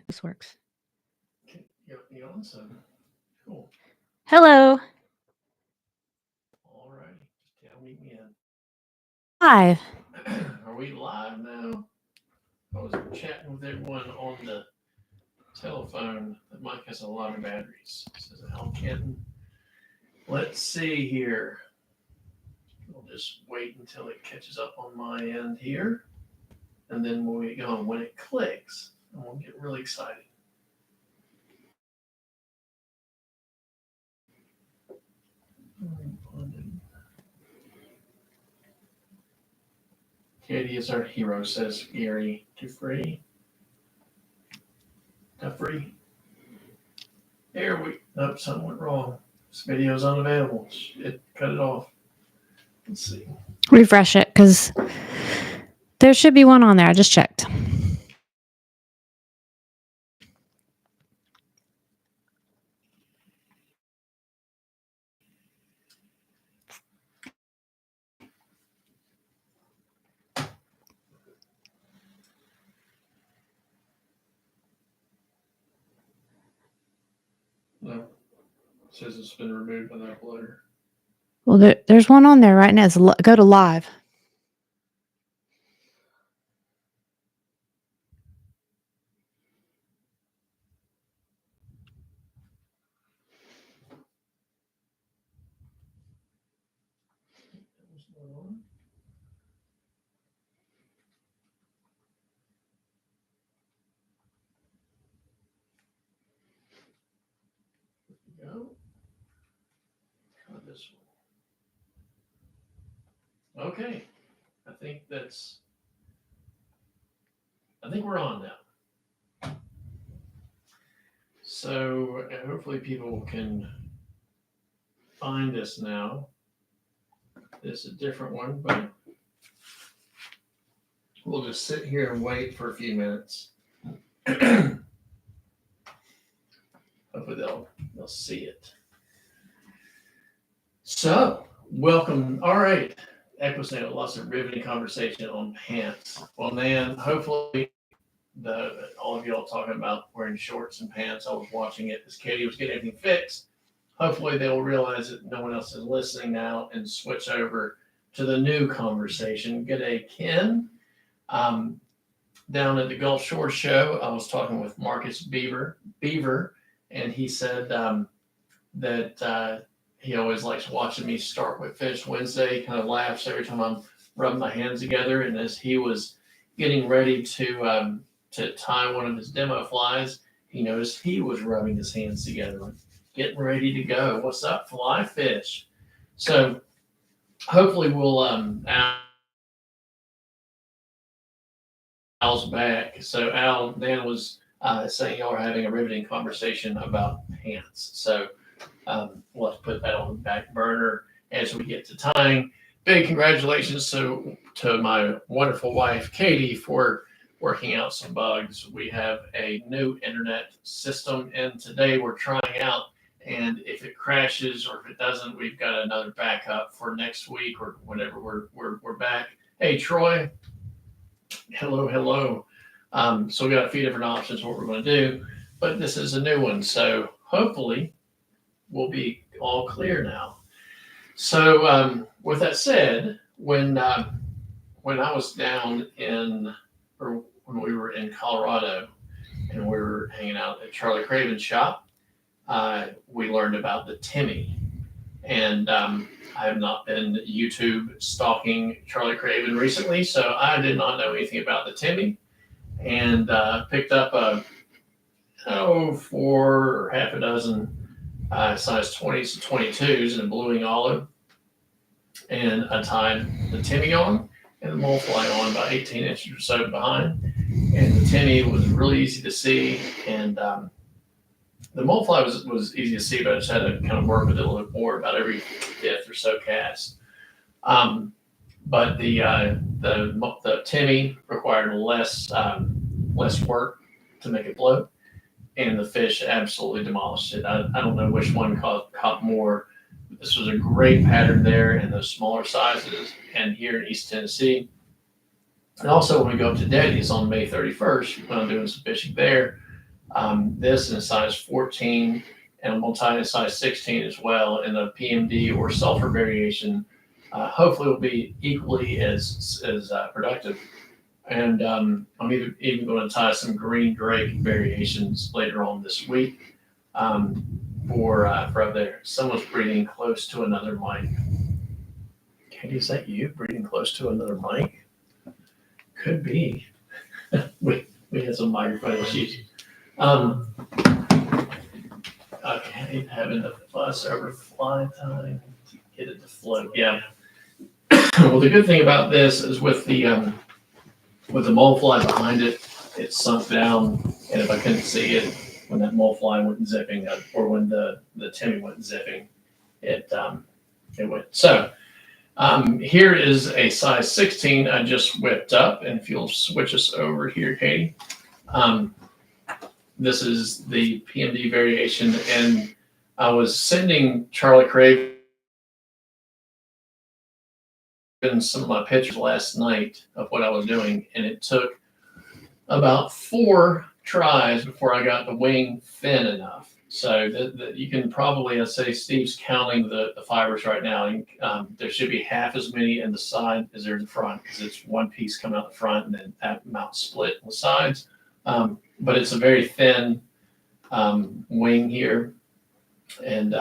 This works. You on? So cool. Hello. All right. Yeah, meet me in. Live. Are we live now? I was chatting with everyone on the telephone. The mic has a lot of batteries. Says Al Kenton. Let's see here. We'll just wait until it catches up on my end here. And then we'll get going. When it clicks, and we'll get really excited. Katie is our hero, says Gary Dufree. Nope, something went wrong. This video is unavailable. It cut it off. Let's see. Refresh it because there should be one on there. I just checked. No. It says it's been removed by the uploader. Well, there's one on there right now. Go to live. Go. Try this one. Okay. I think we're on now. So hopefully people can find us now. This is a different one, but we'll just sit here and wait for a few minutes. Hopefully they'll see it. So, welcome. All right. Equisnate, lots of riveting conversation on pants. Well, man, hopefully all of y'all talking about wearing shorts and pants. I was watching it as Katie was getting everything fixed. Hopefully they'll realize that no one else is listening now and switch over to the new conversation. G'day, Ken. Down at the Gulf Shore show, I was talking with Marcus Beaver, and he said that he always likes watching me start with Fish Wednesday. He kind of laughs every time I'm rubbing my hands together. And as he was getting ready to tie one of his demo flies, he noticed he was rubbing his hands together, getting ready to go. What's up, fly fish? So hopefully we'll Al's back. So Al, Dan was saying y'all are having a riveting conversation about pants. So we'll have to put that on the back burner as we get to tying. Big congratulations to my wonderful wife, Katie, for working out some bugs. We have a new internet system, and today we're trying out. And if it crashes or if it doesn't, we've got another backup for next week or whenever we're back. Hey, Troy. Hello. So we got a few different options what we're going to do, but this is a new one. So hopefully we'll be all clear now. So with that said, when I was down when we were in Colorado and we were hanging out at Charlie Craven's shop, we learned about the Timmy. And I have not been YouTube stalking Charlie Craven recently, so I did not know anything about the Timmy, and picked up four or half a dozen size 20s and 22s in a bluing olive, and I tied the Timmy on and the mole fly on about 18 inches or so behind, and the Timmy was really easy to see, and the mole fly was easy to see, but I just had to kind of work with it a little bit more about every fifth or so cast. But the Timmy required less work to make it float, and the fish absolutely demolished it. I don't know which one caught more. This was a great pattern there in those smaller sizes, and here in East Tennessee. And also when we go up to Daddy's on May 31st, when I'm doing some fishing there, This in a size 14, and I'm going to tie in a size 16 as well. And the PMD or sulfur variation hopefully will be equally as productive. And I'm even going to tie some green drake variations later on this week for up there. Someone's breathing close to another mic. Katie, is that you breathing close to another mic? Could be. we had some microphone issues. Okay, having the fuss over fly time to get it to float. Yeah. Well, the good thing about this is with the mole fly behind it, it sunk down, and if I couldn't see it when that mole fly went zipping, or when the Timmy went zipping, it went. So here is a size 16 I just whipped up, and if you'll switch us over here, Katie. This is the PMD variation, and I was sending Charlie Craven some of my pictures last night of what I was doing, and it took about 4 tries before I got the wing thin enough. So you can probably, I'd say Steve's counting the fibers right now. There should be half as many in the side as there in the front, because it's one piece coming out the front and then that amount split on the sides. But it's a very thin wing here. And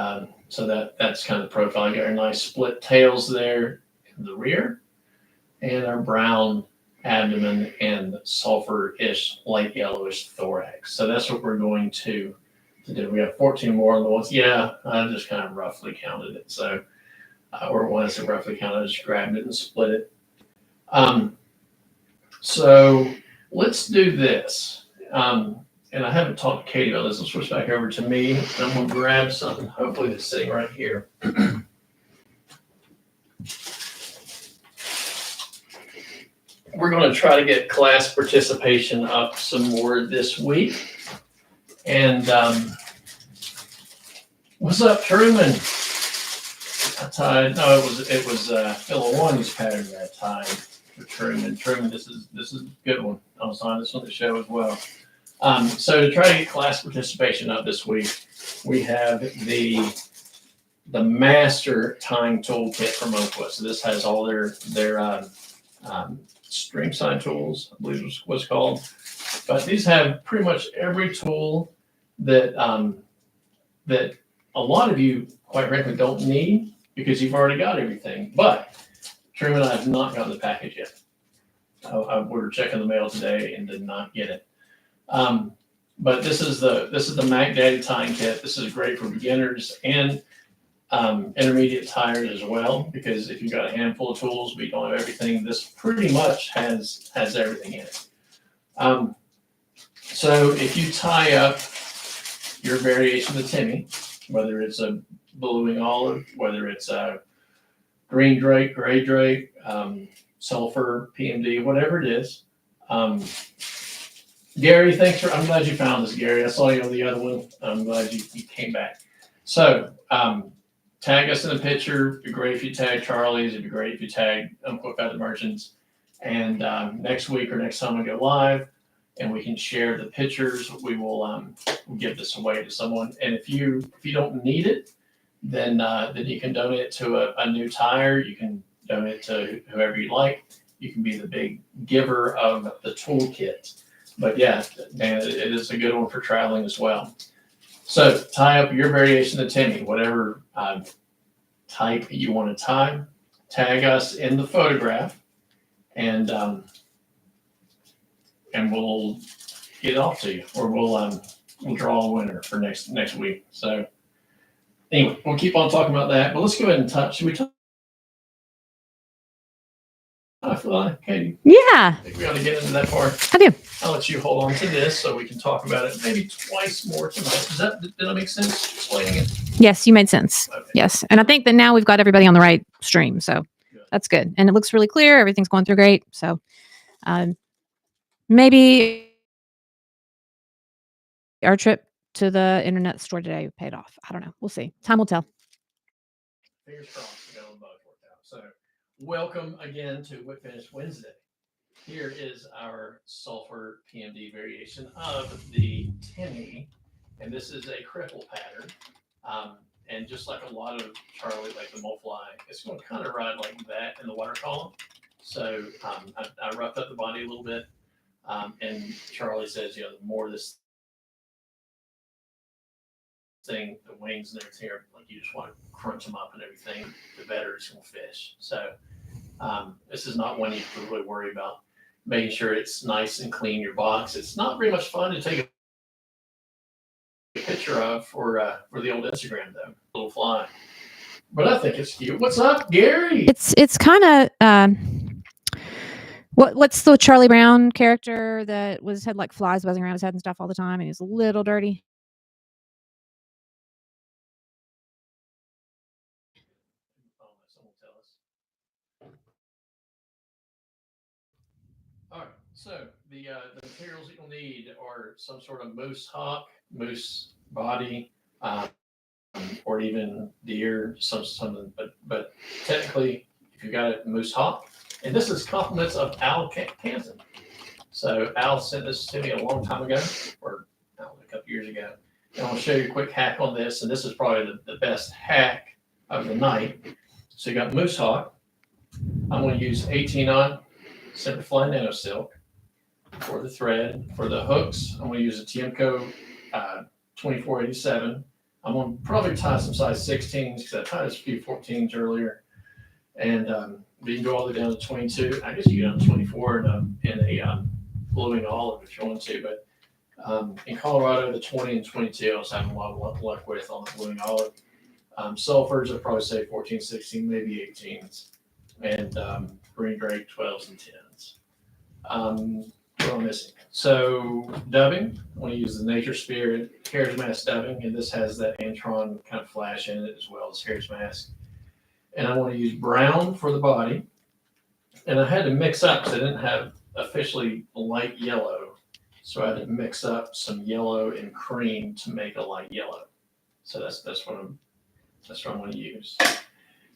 so that's kind of the profile. You got our nice split tails there in the rear, and our brown abdomen and sulfur-ish, light yellowish thorax. So that's what we're going to do. We have 14 more on the ones. Yeah, I just kind of roughly counted it. So, or when I say roughly counted, I just grabbed it and split it. So let's do this. And I haven't talked to Katie about this. Let's switch back over to me. I'm going to grab something, hopefully that's sitting right here. We're going to try to get class participation up some more this week. And what's up, Truman? I tied. No, it was Philowanis pattern that time for Truman. Truman, this is a good one. I was on this on the show as well. So to try to get class participation up this week, we have the master tying toolkit from Oakwood. So this has all their string side tools, I believe is what's called. But these have pretty much every tool that that a lot of you, quite frankly, don't need, because you've already got everything. But Truman and I have not gotten the package yet. We were checking the mail today and did not get it. But this is the Mac Daddy tying kit. This is great for beginners and intermediate tiers as well, because if you've got a handful of tools but you don't have everything, this pretty much has everything in it. So if you tie up your variation of Timmy, whether it's a bluing olive, whether it's a green drake, gray drake, sulfur, PMD, whatever it is. Gary, I'm glad you found this, Gary. I saw you on the other one. I'm glad you came back. So tag us in the picture. It'd be great if you tag Charlie's. It'd be great if you tag Unquote Feather Merchants. And next week or next time we go live and we can share the pictures, we will give this away to someone. And if you don't need it, then you can donate it to a new tire. You can donate it to whoever you like. You can be the big giver of the toolkit. But yeah, man, it is a good one for traveling as well. So tie up your variation of Timmy, whatever type you want to tie. Tag us in the photograph, and we'll get it off to you, or we'll draw a winner for next week. So anyway, we'll keep on talking about that. But let's go ahead and touch. Should we talk? I feel like, Katie. Yeah. I think we ought to get into that part. I do. I'll let you hold on to this so we can talk about it maybe twice more tonight. Did that make sense explaining it? Yes, you made sense. Okay. Yes. And I think that now we've got everybody on the right stream. So that's good. And it looks really clear. Everything's going through great. So maybe our trip to the internet store today paid off. I don't know. We'll see. Time will tell. Fingers crossed we got them both worked out. So welcome again to Whip Finish Wednesday. Here is our Sulfur PMD variation of the Timmy, and this is a cripple pattern. And just like a lot of Charlie, like the Molefly, it's going to kind of ride like that in the water column. So I roughed up the body a little bit, and Charlie says, the more this thing, the wings and everything, like you just want to crunch them up and everything, the better it's going to fish. So this is not one you have to really worry about making sure it's nice and clean your box. It's not very much fun to take a picture of for the old Instagram though, little fly. But I think it's cute. What's up, Gary? It's kind of what's the Charlie Brown character that had like flies buzzing around his head and stuff all the time, and he's a little dirty. Someone tell us. All right. So the materials that you'll need are some sort of moose hock, moose body, or even deer, something. But technically, if you got a moose hock, and this is compliments of Al Canton. So Al sent this to me a long time ago, or a couple years ago. And I'll show you a quick hack on this, and this is probably the best hack of the night. So you got moose hawk. I'm going to use 18-aught Semperfly Nano Silk for the thread. For the hooks, I'm going to use a Tiemco 2487. I'm going to probably tie some size 16s because I tied a few 14s earlier. And you can go all the way down to 22. I guess you get down to 24 in a bluing olive if you want to. But in Colorado, the 20 and 22 I was having a lot of luck with on the bluing olive. Sulfurs, I'd probably say 14, 16, maybe 18s. And green grape 12s and 10s. What am I missing? So dubbing, I want to use the Nature Spirit Hare's Mask dubbing, and this has that Antron kind of flash in it as well as Hare's Mask. And I want to use brown for the body. And I had to mix up because I didn't have officially light yellow. So I had to mix up some yellow and cream to make a light yellow. So that's what I'm going to use.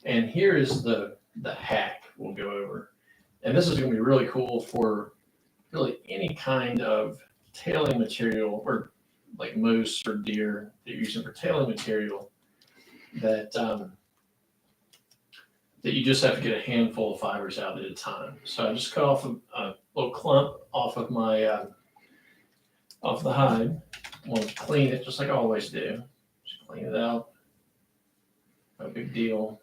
And here is the hack we'll go over. And this is going to be really cool for really any kind of tailing material, or like moose or deer that you're using for tailing material that that you just have to get a handful of fibers out at a time. So I just cut off a little clump off of my off the hide. I want to clean it just like I always do. Just clean it out. No big deal.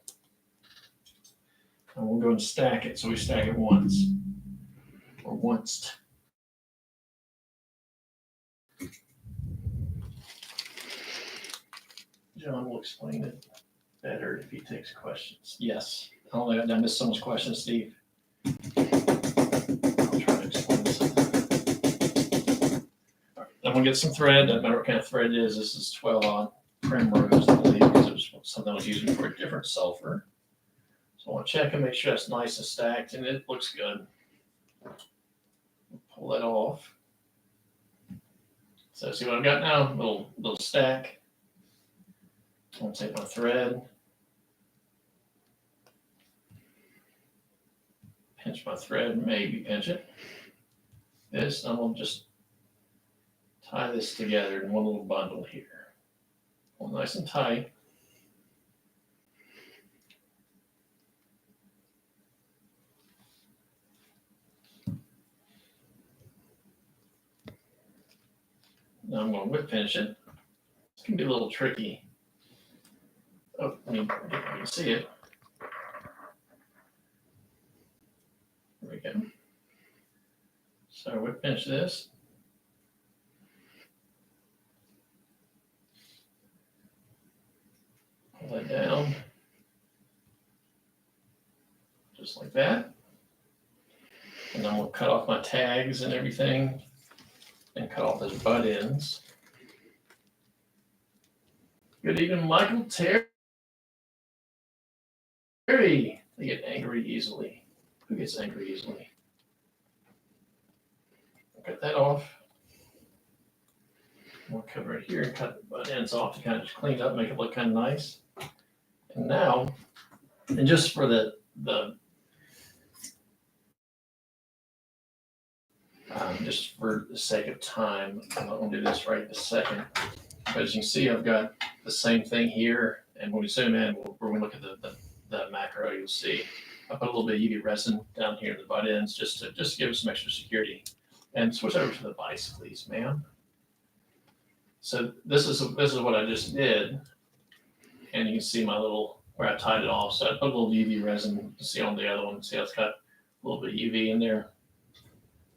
And we'll go and stack it. So we stack it once. Or once. John will explain it better if he takes questions. Yes. I don't know. Did I miss someone's question, Steve? I'll try to explain this. All right. I'm going to get some thread. Doesn't matter what kind of thread it is. This is 12-aught primrose, I believe, because it was something I was using for a different sulfur. So I want to check and make sure it's nice and stacked, and it looks good. Pull that off. So see what I've got now? Little stack. I'm going to take my thread, pinch my thread, maybe pinch it. This, I'm going to just tie this together in one little bundle here. Pull nice and tight. Now I'm going to whip pinch it. It's going to be a little tricky. Oh, I mean, you can see it. There we go. So whip pinch this. Pull that down. Just like that. And then we'll cut off my tags and everything and cut off those butt ends. Good evening, Michael Terry. They get angry easily. Who gets angry easily? Cut that off. We'll come right here and cut the butt ends off to kind of just clean it up, make it look kind of nice. And now, and just for the Just for the sake of time, I'm not going to do this right this second. But as you can see, I've got the same thing here. And when we zoom in, when we look at the macro, you'll see I put a little bit of UV resin down here in the butt ends just to give us some extra security. And switch over to the vise, please, ma'am. So this is what I just did. And you can see my little, where I tied it off. So I put a little UV resin. You can see on the other one, see how it's got a little bit of UV in there.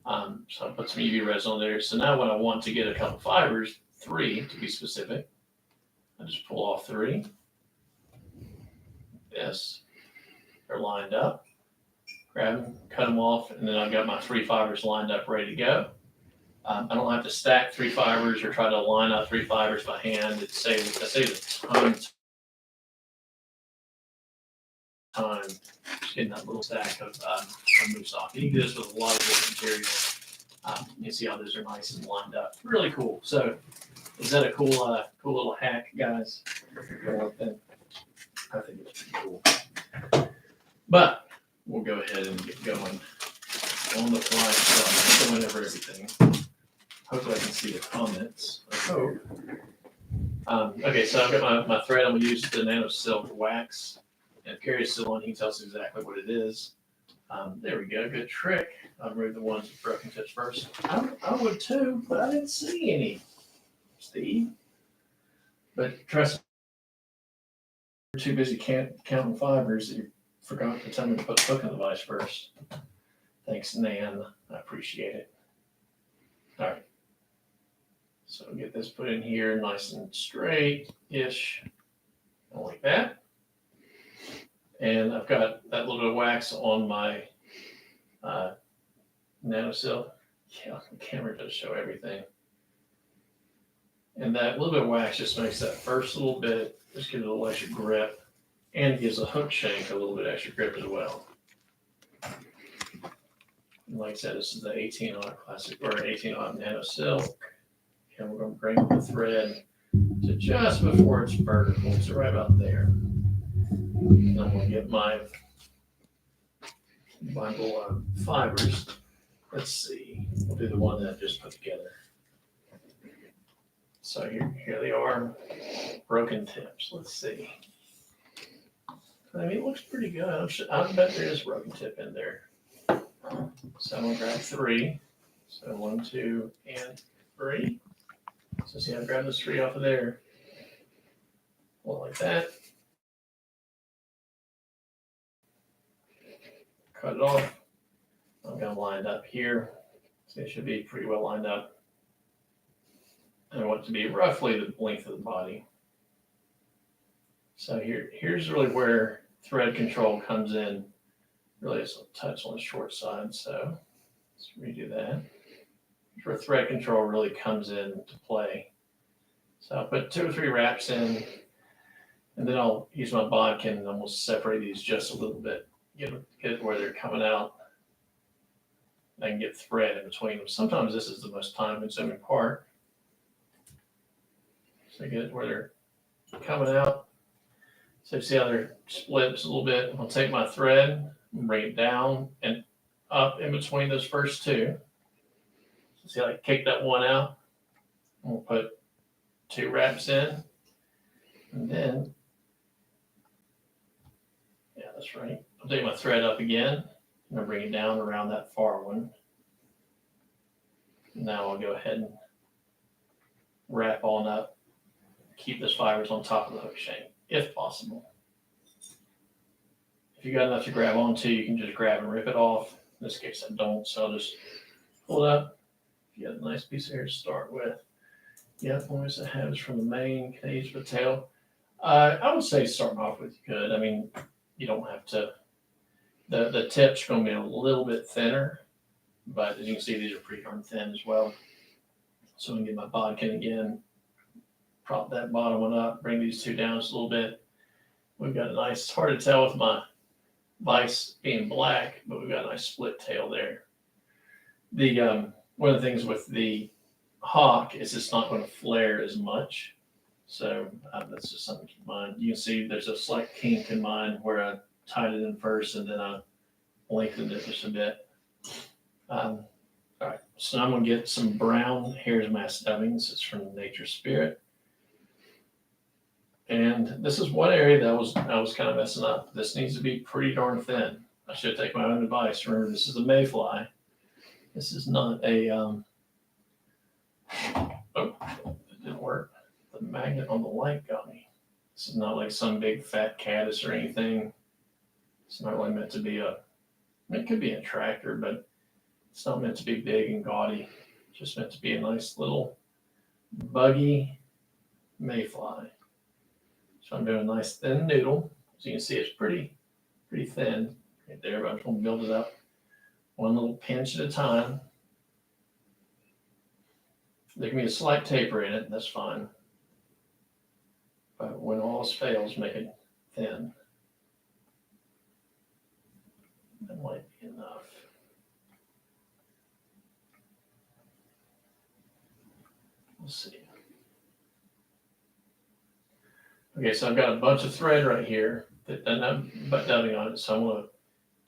So I put some UV resin on there. So now when I want to get a couple fibers, 3 to be specific, I just pull off 3. Yes, they're lined up. Grab them, cut them off, and then I've got my 3 fibers lined up, ready to go. I don't have to stack 3 fibers or try to line up 3 fibers by hand. It saves a ton of time just getting that little stack of moose off. You can do this with a lot of different materials. You see how those are nice and lined up. Really cool. So is that a cool little hack, guys? I think it's pretty cool. But we'll go ahead and get going on the fly stuff. I'm going over everything. Hopefully I can see the comments. I hope. Okay, so I've got my thread. I'm going to use the Nano Silk wax. And if Gary's still on, he can tell us exactly what it is. There we go. Good trick. I'll remove the ones with broken tips first. I would too, but I didn't see any, Steve. But trust me, you're too busy counting fibers that you forgot to tell me to put the hook in the vise first. Thanks, Nan. I appreciate it. All right. So I'll get this put in here nice and straight-ish. Like that. And I've got that little bit of wax on my NanoSilk. Yeah, the camera does show everything. And that little bit of wax just makes that first little bit, just gives it a little extra grip, and gives the hook shank a little bit extra grip as well. And like I said, this is the 18-aught classic, or 18-aught NanoSilk. And we're going to bring the thread to just before it's vertical, so right about there. And I'm going to get my little fibers. Let's see. We'll do the one that I just put together. So here they are, broken tips. Let's see. I mean, it looks pretty good. I bet there is a broken tip in there. So I'm going to grab 3. So 1, 2, and 3. So see, I grabbed this 3 off of there. One like that. Cut it off. I've got them lined up here. So they should be pretty well lined up. And I want it to be roughly the length of the body. So here's really where thread control comes in. Really, it's a touch on the short side. So let's redo that. Here's where thread control really comes into play. So I'll put 2 or 3 wraps in, and then I'll use my bodkin and almost separate these just a little bit. Get it where they're coming out. I can get thread in between them. Sometimes this is the most time-consuming part. So get it where they're coming out. So see how they're split just a little bit. I'll take my thread and bring it down and up in between those first 2. So see how I kicked that one out? We'll put 2 wraps in, and then, yeah, that's right. I'll take my thread up again. I'm going to bring it down around that far one. Now I'll go ahead and wrap on up. Keep those fibers on top of the hook shank, if possible. If you got enough to grab onto, you can just grab and rip it off. In this case, I don't, so I'll just pull it up. You got a nice piece of hair to start with. Yep, always I have is from the mane, can I use the tail? I would say starting off with you could. I mean, you don't have to. The tip's going to be a little bit thinner, but as you can see, these are pretty darn thin as well. So I'm going to get my bodkin again, prop that bottom one up, bring these 2 down just a little bit. We've got a nice, it's hard to tell with my vise being black, but we've got a nice split tail there. One of the things with the hawk is it's not going to flare as much. So that's just something to keep in mind. You can see there's a slight kink in mine where I tied it in first and then I lengthened it just a bit. All right, so I'm gonna get some brown hare's mask dubbings. It's from Nature Spirit. And this is one area that I was kind of messing up. This needs to be pretty darn thin. I should take my own advice. Remember, this is a mayfly. This is not a, oh, it didn't work. The magnet on the light got me. This is not like some big fat caddis or anything. It's not really meant to be it could be a tractor, but it's not meant to be big and gaudy. It's just meant to be a nice little buggy mayfly. So I'm doing a nice thin noodle. As you can see, it's pretty thin right there, but I'm just gonna build it up one little pinch at a time. There can be a slight taper in it, that's fine. But when all else fails, make it thin. That might be enough. We'll see. Okay, so I've got a bunch of thread right here that doesn't have butt dubbing on it, so I'm gonna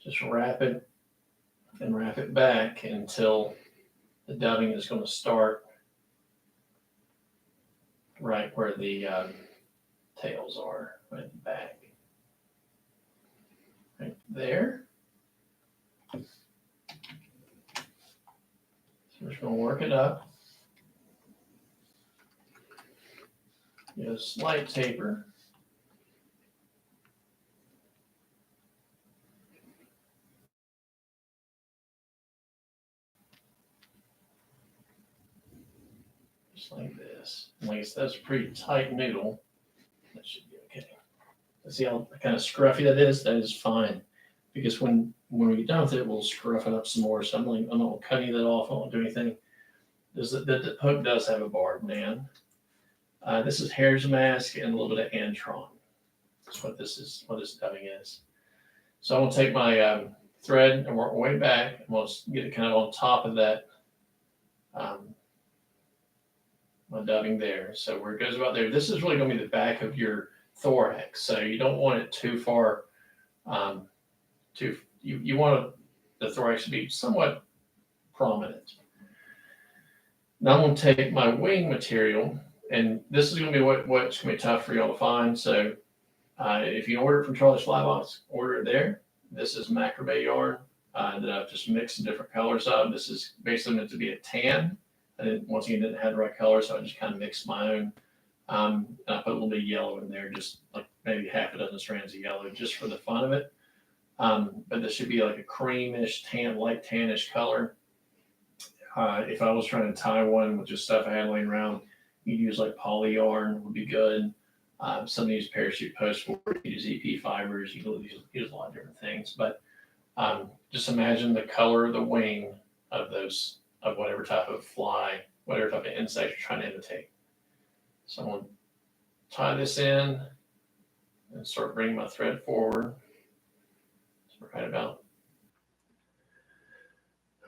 just wrap it and wrap it back until the dubbing is gonna start right where the tails are, right at the back. Right there. So we're just gonna work it up. Get a slight taper. Just like this. And like I said, that's a pretty tight noodle. That should be okay. See how kind of scruffy that is? That is fine. Because when we get done with it, we'll scruff it up some more. So I'm not gonna cut any of that off. I won't do anything. The hook does have a barb, man. This is hare's mask and a little bit of antron. That's what this is, what this dubbing is. So I'm gonna take my thread and work my way back, and we'll get it kind of on top of that my dubbing there. So where it goes about there, this is really gonna be the back of your thorax. So you don't want it too far. You want the thorax to be somewhat prominent. Now I'm gonna take my wing material. And this is going to be what's going to be tough for y'all to find. So if you order it from Charlie's Fly Box, order it there. This is macrame yarn that I've just mixed different colors of. This is basically meant to be a tan. Once again, didn't have the right color, so I just kind of mixed my own. And I put a little bit of yellow in there, just like maybe half a dozen strands of yellow, just for the fun of it. But this should be like a creamish, light tannish color. If I was trying to tie one with just stuff I had laying around, you'd use like poly yarn would be good. Some use parachute post board, you use EP fibers, you use a lot of different things. But just imagine the color of the wing of whatever type of fly, whatever type of insect you're trying to imitate. So I'm going to tie this in and start bringing my thread forward. So right about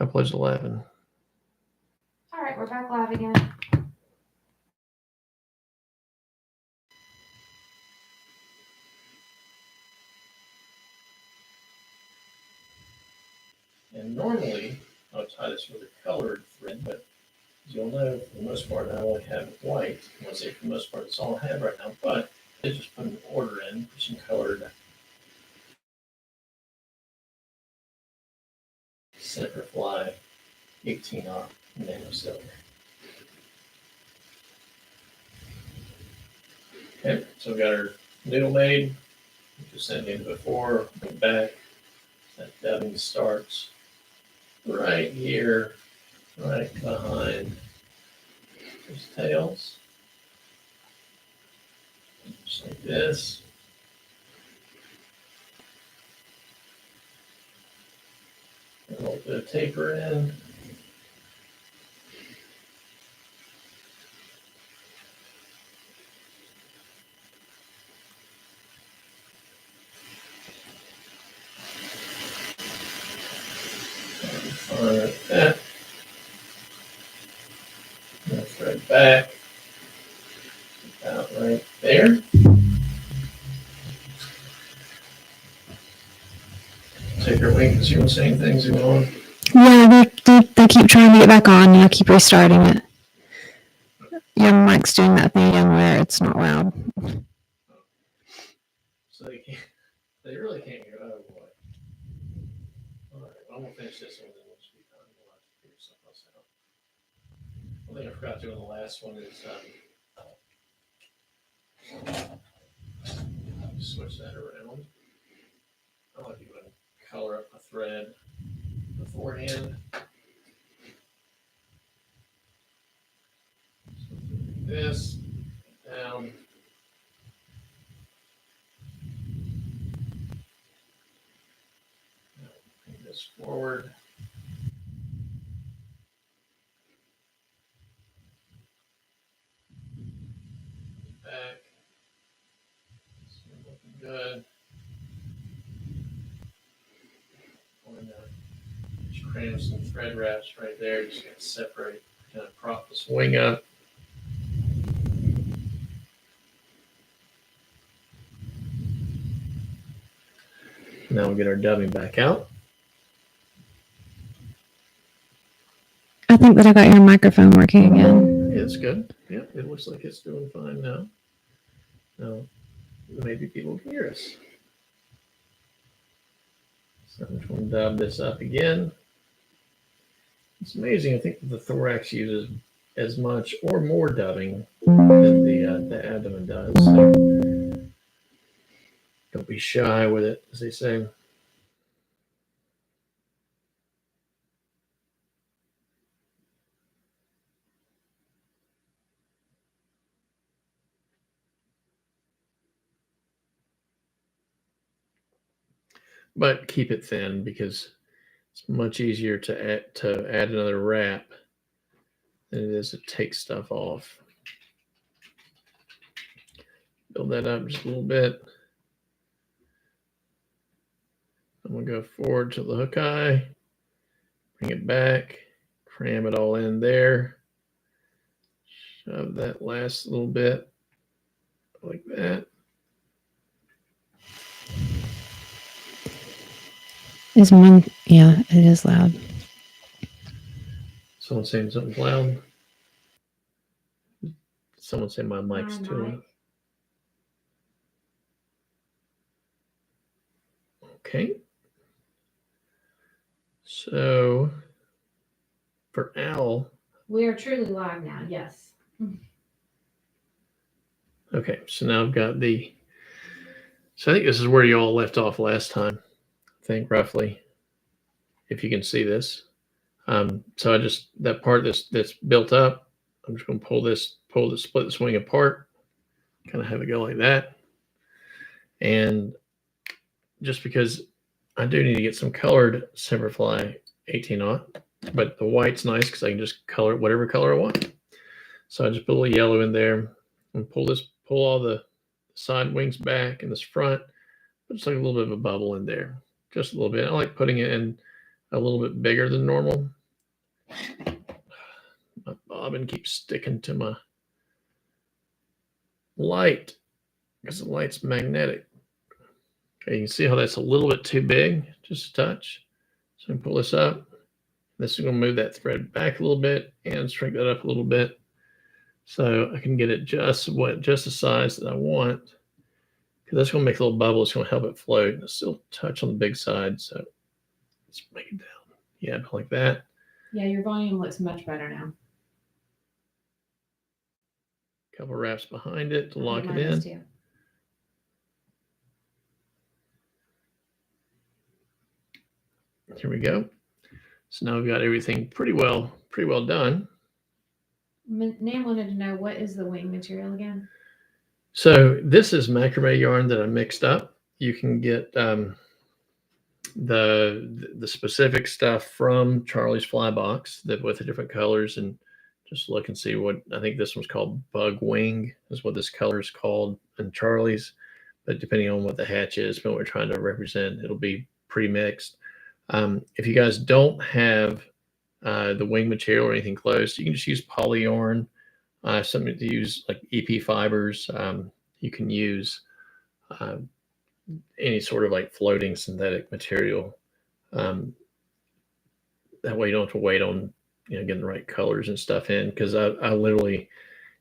upwards 11. All right, we're back live again. And normally, I'll tie this with a colored thread, but as you'll know, for the most part, I only have white. I want to say for the most part, it's all I have right now, but I just put an order in for some colored Center Fly 18-aught nano silver. Okay, so we've got our noodle made. Just sent in before, went back. That dubbing starts right here, right behind his tails. Just like this. And a little bit of taper in. Like that. And thread back about right there. Take your wings. You want to say anything? Zoom on. Yeah, the I keep trying to get back on and I keep restarting it. Your mic's doing that thing again where it's not loud. So they really can't hear. Oh boy. All right, I'm gonna finish this one, then we'll just be done. We'll have to figure something else out. One thing I forgot to do in the last one is switch that around. I like to go ahead and color up the thread beforehand. So this down. Bring this forward. Back. It's looking good. And, just cram some thread wraps right there. Just gonna separate, kind of prop this wing up. Now we'll get our dubbing back out. I think that I got your microphone working again. Yeah, it's good. Yeah, it looks like it's doing fine now. Now, maybe people can hear us. So I'm just going to dub this up again. It's amazing. I think the thorax uses as much or more dubbing than the abdomen does. So don't be shy with it, as they say. But keep it thin because it's much easier to add another wrap than it is to take stuff off. Build that up just a little bit. I'm going to go forward to the hook eye, bring it back, cram it all in there, shove that last little bit like that. Is one, yeah, it is loud. Someone saying something's loud. Someone say my mic's too loud. Okay. So for Al. We are truly live now, yes. Okay, so now I've got so I think this is where you all left off last time. I think roughly, if you can see this. So I just, that part that's built up, I'm just going to split this wing apart, kind of have it go like that. And just because I do need to get some colored Semperfli 18-aught, but the white's nice because I can just color it whatever color I want. So I just put a little yellow in there and pull all the side wings back and this front, put just like a little bit of a bubble in there, just a little bit. I like putting it in a little bit bigger than normal. My bobbin keeps sticking to my light because the light's magnetic. Okay, you can see how that's a little bit too big, just a touch. So I can pull this up. This is going to move that thread back a little bit and shrink that up a little bit, so I can get it just the size that I want. Because that's going to make a little bubble. It's going to help it float. It'll still touch on the big side, so let's make it down. Yeah, like that. Yeah, your volume looks much better now. Couple wraps behind it to lock it in. Too. Here we go. So now we've got everything pretty well done. Nan wanted to know, what is the wing material again? So this is macrame yarn that I mixed up. You can get the specific stuff from Charlie's Fly Box with the different colors, and just look and see what, I think this one's called Bug Wing is what this color is called in Charlie's, but depending on what the hatch is, what we're trying to represent, it'll be pre-mixed. If you guys don't have the wing material or anything close, you can just use poly yarn, something to use like EP fibers. You can use any sort of like floating synthetic material. That way you don't have to wait on getting the right colors and stuff in, because I literally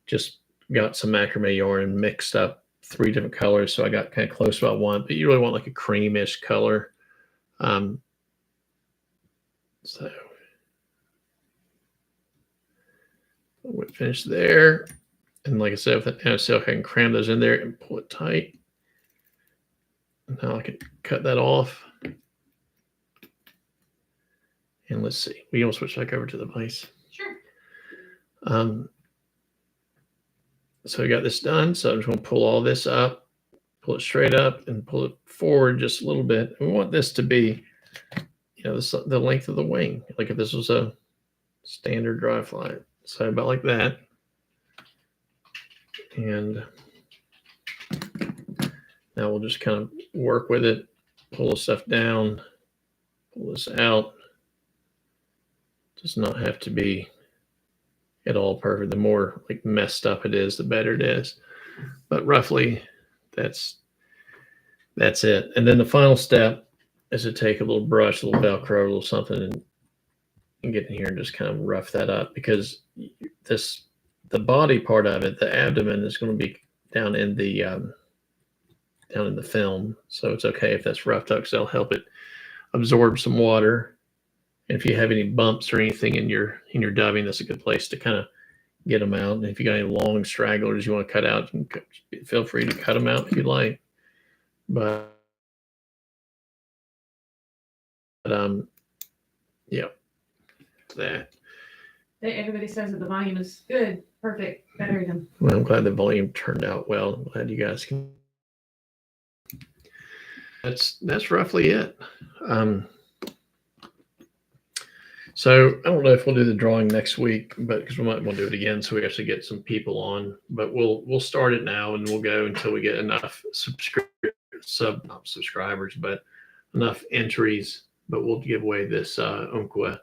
just got some macrame yarn and mixed up 3 different colors, so I got kind of close to what I want. But you really want like a creamish color. So we'll finish there, and like I said, with that silk, I can cram those in there and pull it tight. Now I can cut that off. And let's see, we can switch back over to the vise. Sure. So we got this done. So I'm just going to pull all this up, pull it straight up, and pull it forward just a little bit. And we want this to be, the length of the wing. Like if this was a standard dry fly. So about like that. And now we'll just kind of work with it, pull the stuff down, pull this out. Does not have to be at all perfect. The more like messed up it is, the better it is. But roughly that's it. And then the final step is to take a little brush, a little Velcro, a little something, and get in here and just kind of rough that up, because the body part of it, the abdomen, is going to be down in the film. So it's okay if that's roughed up, because that'll help it absorb some water. And if you have any bumps or anything in your dubbing, that's a good place to kind of get them out. And if you got any long stragglers you want to cut out, feel free to cut them out if you like. But yeah, that. Everybody says that the volume is good, perfect, better than. Well, I'm glad the volume turned out well. I'm glad you guys can. That's roughly it. So I don't know if we'll do the drawing next week, but because we might want to do it again, so we actually get some people on. But we'll start it now, and we'll go until we get enough not subscribers, but enough entries. But we'll give away this Umpqua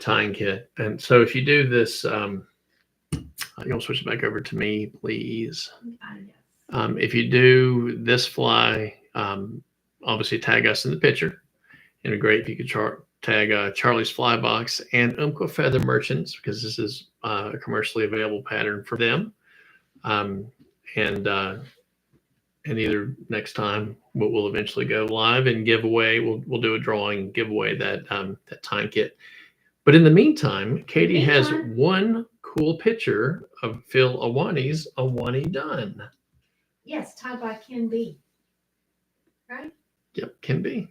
tying kit. And so if you do this, you'll switch it back over to me, please. Yes. If you do this fly, obviously tag us in the picture. And it'd be great if you could tag Charlie's Fly Box and Umpqua Feather Merchants, because this is a commercially available pattern for them. And either next time we'll eventually go live and give away. We'll do a drawing, give away that tying kit. But in the meantime, Katie has one cool picture of Phil Awani's Awani done. Yes, tied by Ken B. Right? Yep, can be.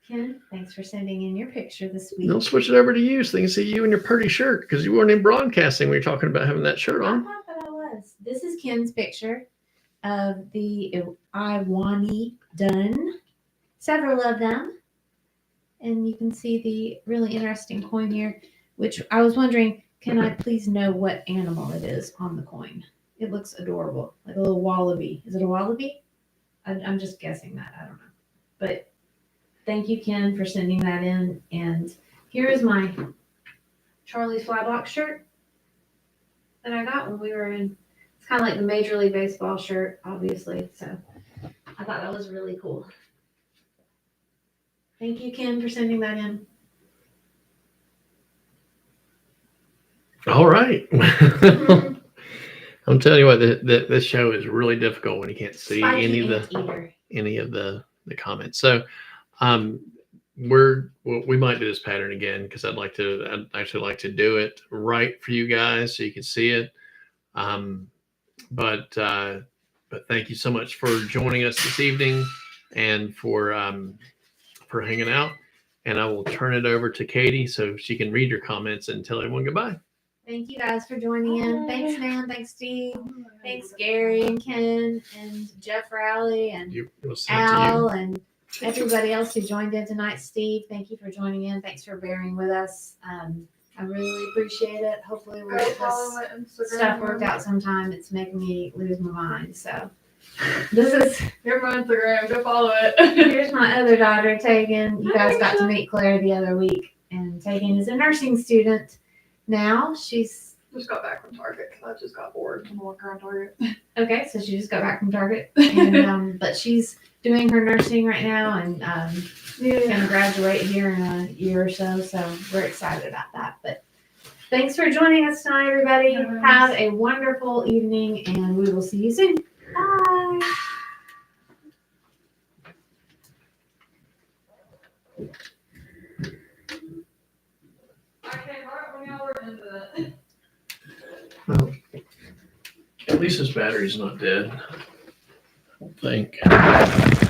Ken, thanks for sending in your picture this week. They'll switch it over to you so they can see you in your pretty shirt, because you weren't in broadcasting when you're talking about having that shirt I on. thought that I was. This is Ken's picture of the Awani done. Several of them. And you can see the really interesting coin here, which I was wondering, can I please know what animal it is on the coin? It looks adorable, like a little wallaby. Is it a wallaby? I'm just guessing that. I don't know. But thank you, Ken, for sending that in. And here is my Charlie's Fly Box shirt that I got when we were in. It's kind of like the Major League Baseball shirt, obviously. So I thought that was really cool. Thank you, Ken, for sending that in. All right. I'm telling you what, this show is really difficult when you can't see any of the comments. So we might do this pattern again, because I'd actually like to do it right for you guys so you can see it. But thank you so much for joining us this evening and for hanging out. And I will turn it over to Katie so she can read your comments and tell everyone goodbye. Thank you guys for joining in. Thanks, man. Thanks, Steve. Thanks, Gary and Ken and Jeff Rowley and Al and everybody else who joined in tonight. Steve, thank you for joining in. Thanks for bearing with us. I really appreciate it. Hopefully we'll get this stuff worked out sometime. It's making me lose my mind. So this is here's my Instagram. Go follow it. here's my other daughter, Tegan. You guys got to meet Claire the other week, and Tegan is a nursing student now. She's just got back from Target because I just got bored and walking around Target. Okay, so she just got back from Target, and but she's doing her nursing right now, and gonna graduate here in a year or so. So we're excited about that. But Thanks for joining us tonight, everybody. Have a wonderful evening, and we will see you soon. Bye. At least his battery's not dead. I don't think.